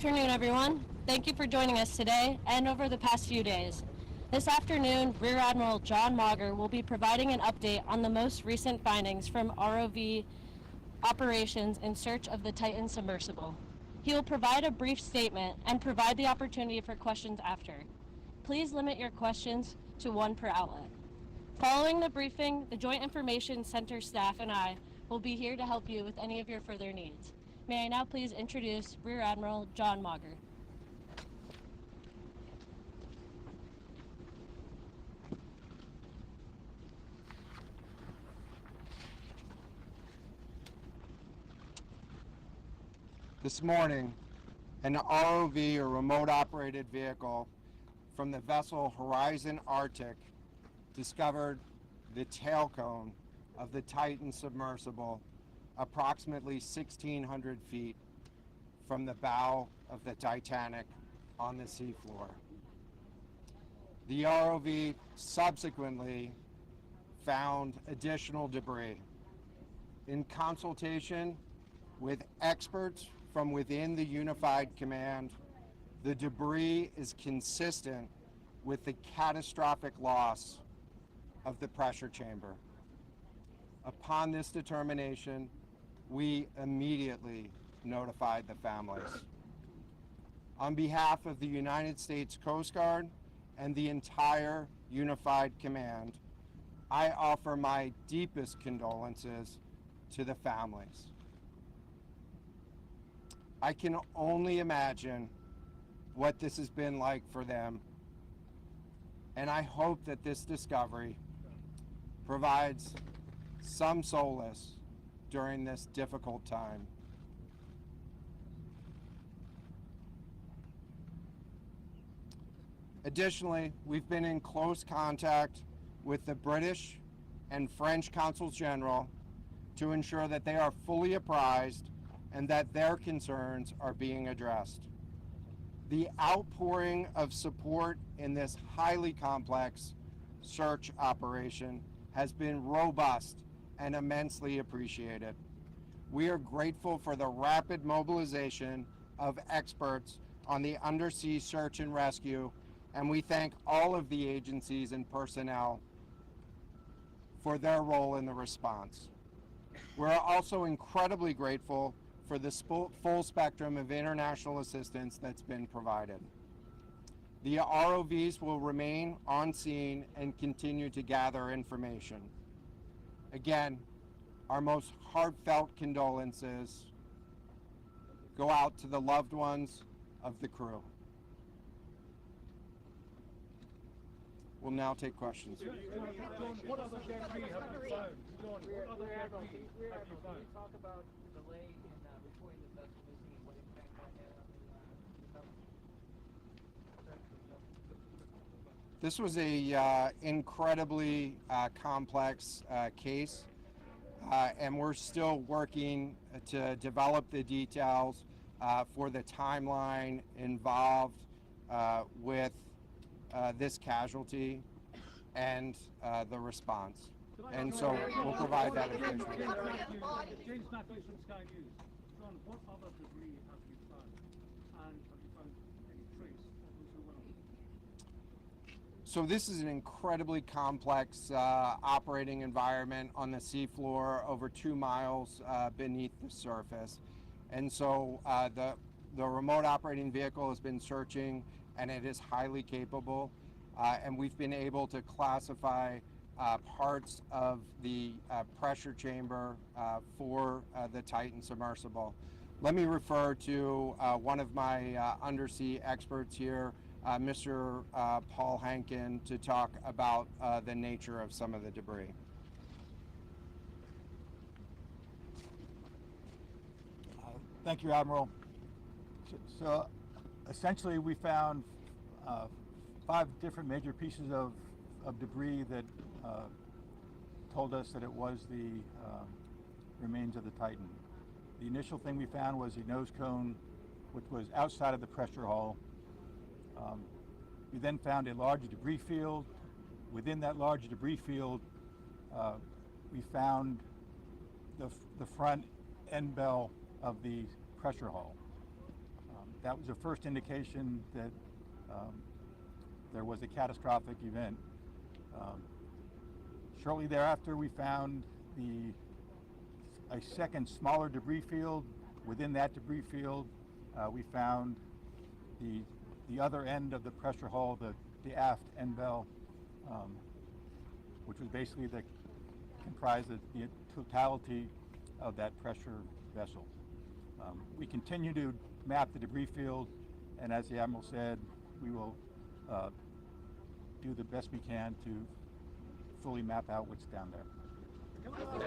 Good afternoon, everyone. Thank you for joining us today and over the past few days. This afternoon, Rear Admiral John Mauger will be providing an update on the most recent findings from ROV operations in search of the Titan submersible. He will provide a brief statement and provide the opportunity for questions after. Please limit your questions to one per outlet. Following the briefing, the Joint Information Center staff and I will be here to help you with any of your further needs. May I now please introduce Rear Admiral John Mauger. This morning, an ROV, or remote operated vehicle, from the vessel Horizon Arctic discovered the tail cone of the Titan submersible approximately 1,600 feet from the bow of the Titanic on the seafloor. The ROV subsequently found additional debris. In consultation with experts from within the Unified Command, the debris is consistent with the catastrophic loss of the pressure chamber. Upon this determination, we immediately notified the families. On behalf of the United States Coast Guard and the entire Unified Command, I offer my deepest condolences to the families. I can only imagine what this has been like for them, and I hope that this discovery provides some solace during this difficult time. Additionally, we've been in close contact with the British and French consuls general to ensure that they are fully apprised and that their concerns are being addressed. The outpouring of support in this highly complex search operation has been robust and immensely appreciated. We are grateful for the rapid mobilization of experts on the undersea search and rescue, and we thank all of the agencies and personnel for their role in the response. We're also incredibly grateful for the full spectrum of international assistance that's been provided. The ROVs will remain on scene and continue to gather information. Again, our most heartfelt condolences go out to the loved ones of the crew. We'll now take questions. John, what other debris have you found? John, what other debris have you found? Can you talk about the delay in reporting the vessel missing and what impact that had on the This was a incredibly complex case, and we're still working to develop the details for the timeline involved with this casualty and the response. And so we'll provide that information. James Matthews from Sky News. John, what other debris have you found? And have you found any trace of those who went on? So this is an incredibly complex operating environment on the seafloor, over 2 miles beneath the surface. And so the remote operating vehicle has been searching, and it is highly capable. And we've been able to classify parts of the pressure chamber for the Titan submersible. Let me refer to one of my undersea experts here, Mr. Paul Hankin, to talk about the nature of some of the debris. Thank you, Admiral. So essentially we found 5 different major pieces of debris that told us that it was the remains of the Titan. The initial thing we found was a nose cone, which was outside of the pressure hull. We then found a large debris field. Within that large debris field, we found the front end bell of the pressure hull. that was the first indication that there was a catastrophic event. Shortly thereafter, we found a second smaller debris field. Within that debris field, we found the other end of the pressure hull, the aft end bell, which was basically comprised of the totality of that pressure vessel. We continue to map the debris field, and as the Admiral said, we will do the best we can to fully map out what's down there. It's a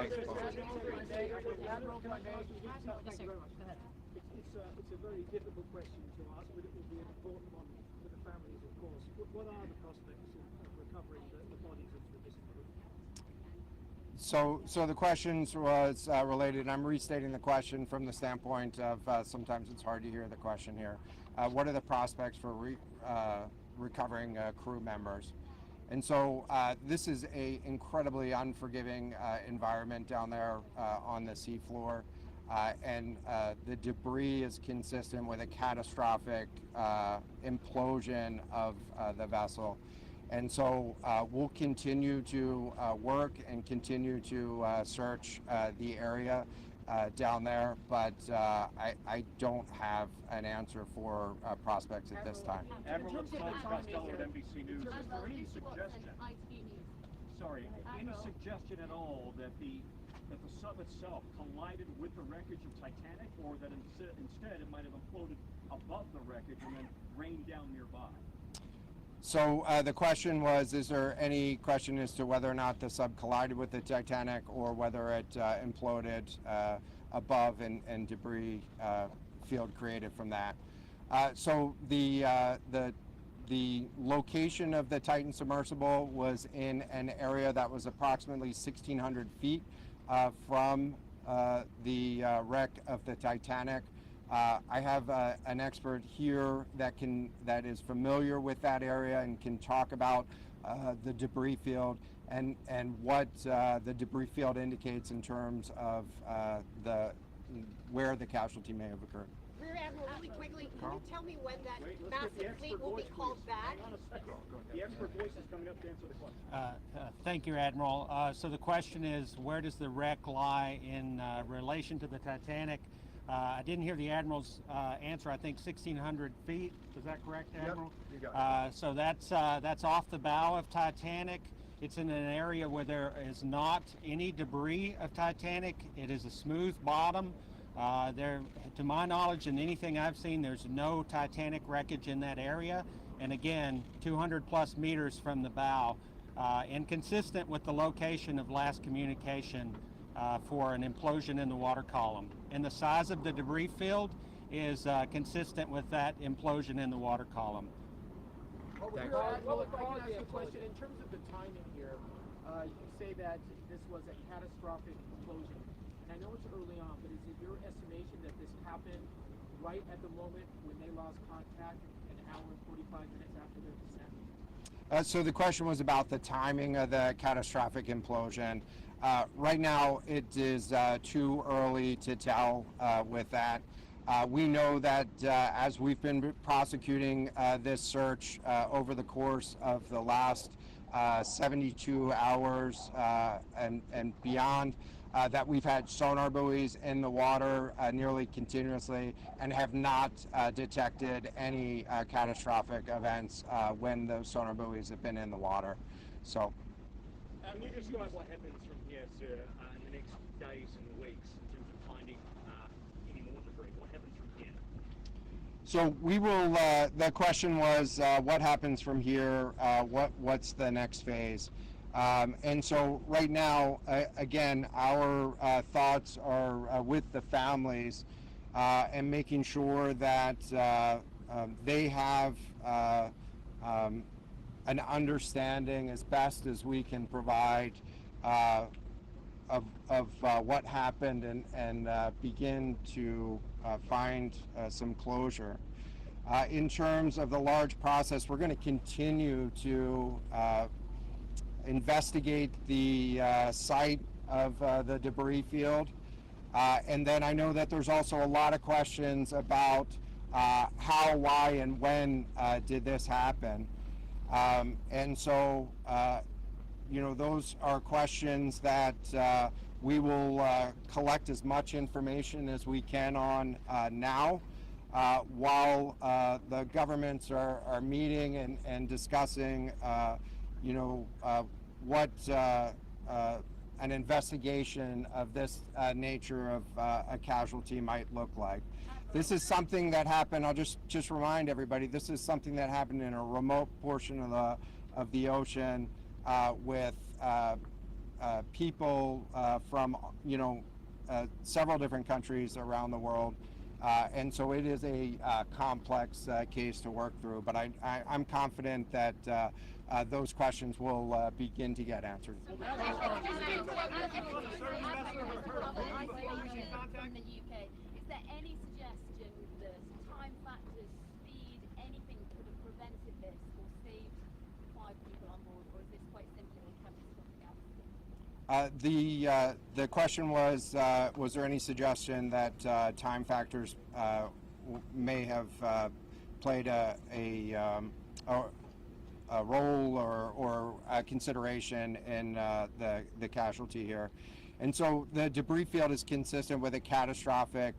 very difficult question to ask, but it will be an important one for the families, of course. What are the prospects of recovering the bodies of the missing crew? So the questions was related. I'm restating the question from the standpoint of sometimes it's hard to hear the question here. What are the prospects for recovering crew members? And so this is a incredibly unforgiving environment down there on the seafloor, and the debris is consistent with a catastrophic implosion of the vessel. And so we'll continue to work and continue to search the area down there, but I don't have an answer for prospects at this time. Admiral, it's Tom Costello at NBC News. Is there any suggestion? Sorry, any suggestion at all that the sub itself collided with the wreckage of Titanic, or that instead it might have imploded above the wreckage and then rained down nearby? So the question was, is there any question as to whether or not the sub collided with the Titanic or whether it imploded above and debris field created from that? So the location of the Titan submersible was in an area that was approximately 1,600 feet from the wreck of the Titanic. I have an expert here that is familiar with that area and can talk about the debris field and what the debris field indicates in terms of where the casualty may have occurred. Rear Admiral, really quickly, can you tell me when that massive fleet will be called back? The expert voice is coming up to answer the question. Thank you, Admiral. So the question is, where does the wreck lie in relation to the Titanic? I didn't hear the Admiral's answer. I think 1,600 feet. Is that correct, Admiral? Yep, you got it. So that's off the bow of Titanic. It's in an area where there is not any debris of Titanic. It is a smooth bottom. There, to my knowledge and anything I've seen, there's no Titanic wreckage in that area. And again, 200 plus meters from the bow, and consistent with the location of last communication for an implosion in the water column. And the size of the debris field is consistent with that implosion in the water column. Well, if I can ask you a question, in terms of the timing here, you say that this was a catastrophic implosion. And I know it's early on, but is it your estimation that this happened right at the moment when they lost contact, an hour and 45 minutes after their descent? So the question was about the timing of the catastrophic implosion. Right now, it is too early to tell with that. We know that as we've been prosecuting this search over the course of the last 72 hours and beyond, that we've had sonar buoys in the water nearly continuously and have not detected any catastrophic events when those sonar buoys have been in the water. So. Can you describe what happens from here, sir, in the next days and weeks in terms of finding any more debris? What happens from here? So we will, the question was what happens from here, what's the next phase? And so right now, again, our thoughts are with the families and making sure that they have an understanding as best as we can provide of what happened and begin to find some closure. In terms of the large process, we're going to continue to investigate the site of the debris field. And then I know that there's also a lot of questions about how, why, and when did this happen. And so, those are questions that we will collect as much information as we can on now, while the governments are meeting and discussing, what an investigation of this nature of a casualty might look like. This is something that happened. I'll just remind everybody. This is something that happened in a remote portion of the ocean with people from several different countries around the world, and so it is a complex case to work through. But I'm confident that those questions will begin to get answered. From the UK, is there any suggestion that time factors, speed, anything could have prevented this or saved 5 people on board, or is this quite simply a catastrophic accident? The question was there any suggestion that time factors may have played a role or a consideration in the casualty here? And so the debris field is consistent with a catastrophic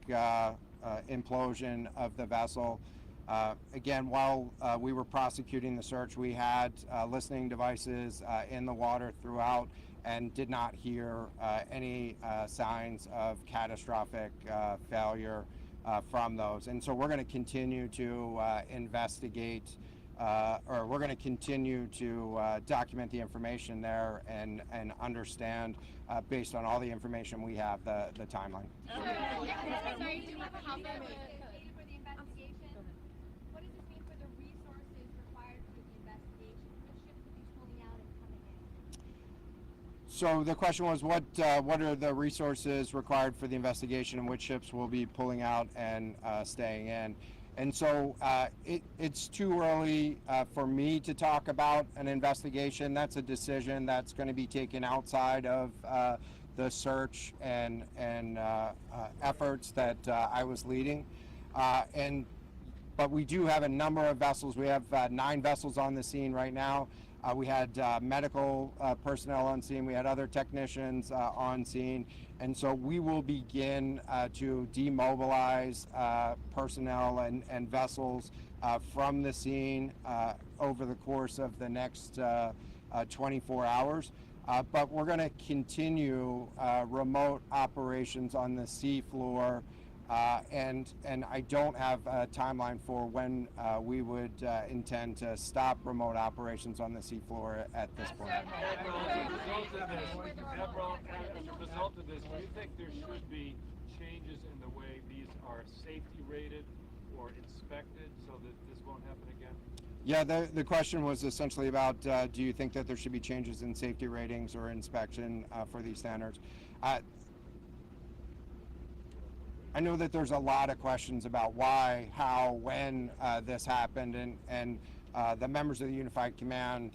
implosion of the vessel. Again, while we were prosecuting the search, we had listening devices in the water throughout and did not hear any signs of catastrophic failure from those. And so we're going to continue to investigate, or we're going to continue to document the information there and understand, based on all the information we have, the timeline. Sorry, do you have a comment for the investigation? What does this mean for the resources required for the investigation? Which ships will be pulling out and coming in? So the question was, what are the resources required for the investigation, and which ships will be pulling out and staying in? And so it's too early for me to talk about an investigation. That's a decision that's going to be taken outside of the search and efforts that I was leading. But we do have a number of vessels. We have 9 vessels on the scene right now. We had medical personnel on scene. We had other technicians on scene. And so we will begin to demobilize personnel and vessels from the scene over the course of the next 24 hours. But we're going to continue remote operations on the sea floor. And I don't have a timeline for when we would intend to stop remote operations on the seafloor at this point. Admiral, as a result of this, do you think there should be changes in the way these are safety rated or inspected so that this won't happen again? Yeah, the question was essentially about, do you think that there should be changes in safety ratings or inspection for these standards? I know that there's a lot of questions about why, how, when this happened, and the members of the Unified Command,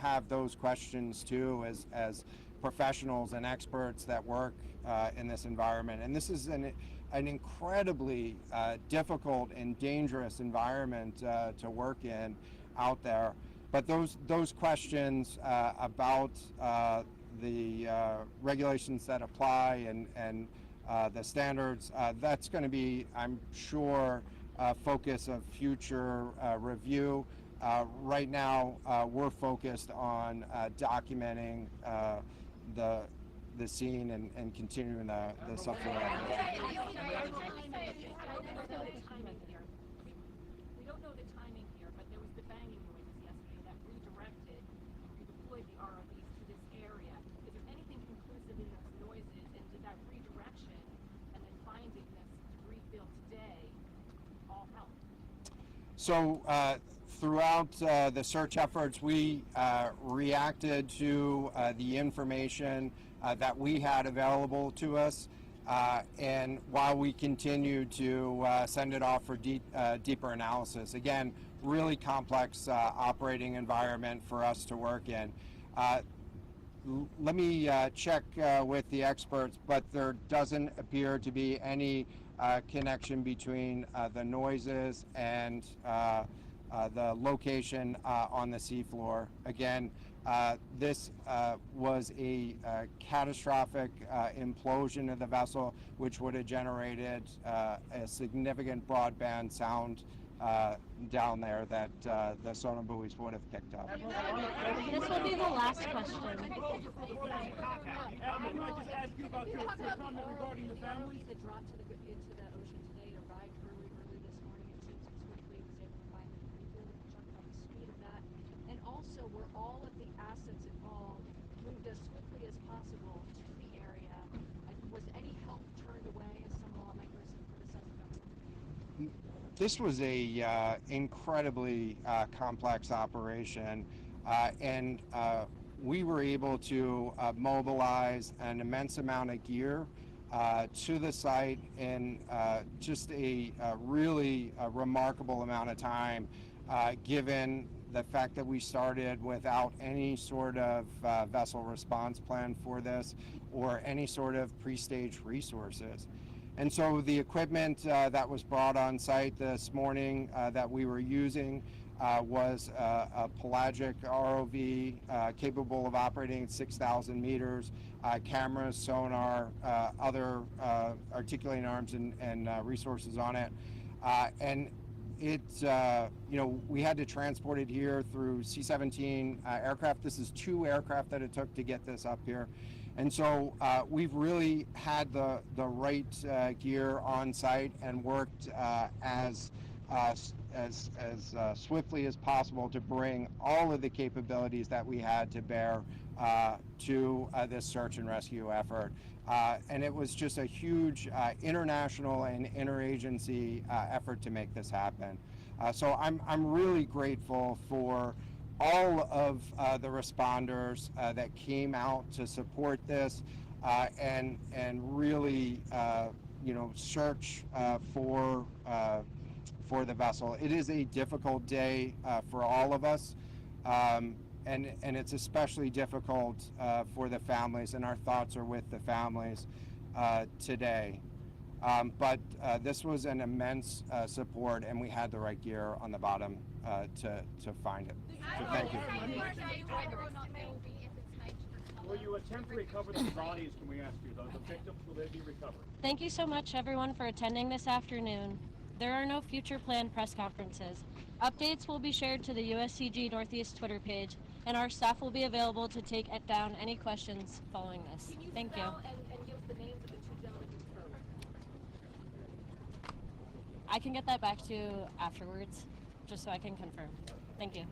have those questions too, as professionals and experts that work in this environment. And this is an incredibly difficult and dangerous environment to work in out there. But those questions about the regulations that apply and the standards, that's going to be, I'm sure, focus of future review. Right now, we're focused on documenting the scene and continuing the subsequent evidence. We don't know the timing here, but there was the banging noises yesterday that redirected and deployed the ROVs to this area. Is there anything conclusive in those noises, and did that redirection and then finding this debris field today all help? So throughout the search efforts, we reacted to the information that we had available to us, and while we continued to send it off for deeper analysis. Again, really complex operating environment for us to work in. Let me check with the experts, but there doesn't appear to be any connection between the noises and the location on the seafloor. Again, this was a catastrophic implosion of the vessel, which would have generated a significant broadband sound down there that the sonar buoys would have picked up. This will be the last question. I'd like to ask you about your comment regarding the families. That dropped into the ocean today arrived early this morning. It seems quickly was able to find the debris field. We can talk about the speed of that. And also, were all of the assets involved moved as swiftly as possible to the area? Was any help turned away, as some lawmakers have criticized the government? This was a incredibly complex operation, and we were able to mobilize an immense amount of gear to the site in just a really remarkable amount of time, given the fact that we started without any sort of vessel response plan for this or any sort of pre-stage resources. And so the equipment that was brought on site this morning that we were using was a pelagic ROV capable of operating at 6,000 meters, cameras, sonar, other articulating arms and resources on it. And it, we had to transport it here through C-17 aircraft. This is 2 aircraft that it took to get this up here. And so we've really had the right gear on site and worked as swiftly as possible to bring all of the capabilities that we had to bear to this search and rescue effort. And it was just a huge international and interagency effort to make this happen. So I'm really grateful for all of the responders that came out to support this and really search for the vessel. It is a difficult day for all of us, and it's especially difficult for the families, and our thoughts are with the families today. But this was an immense support, and we had the right gear on the bottom to find it. So thank you. Will you attempt to recover the bodies, can we ask you? The victims, will they be recovered? Thank you so much, everyone, for attending this afternoon. There are no future planned press conferences. Updates will be shared to the USCG Northeast Twitter page, and our staff will be available to take down any questions following this. Thank you. And give the names of the 2 gentlemen confirmed. I can get that back to you afterwards, just so I can confirm. Thank you.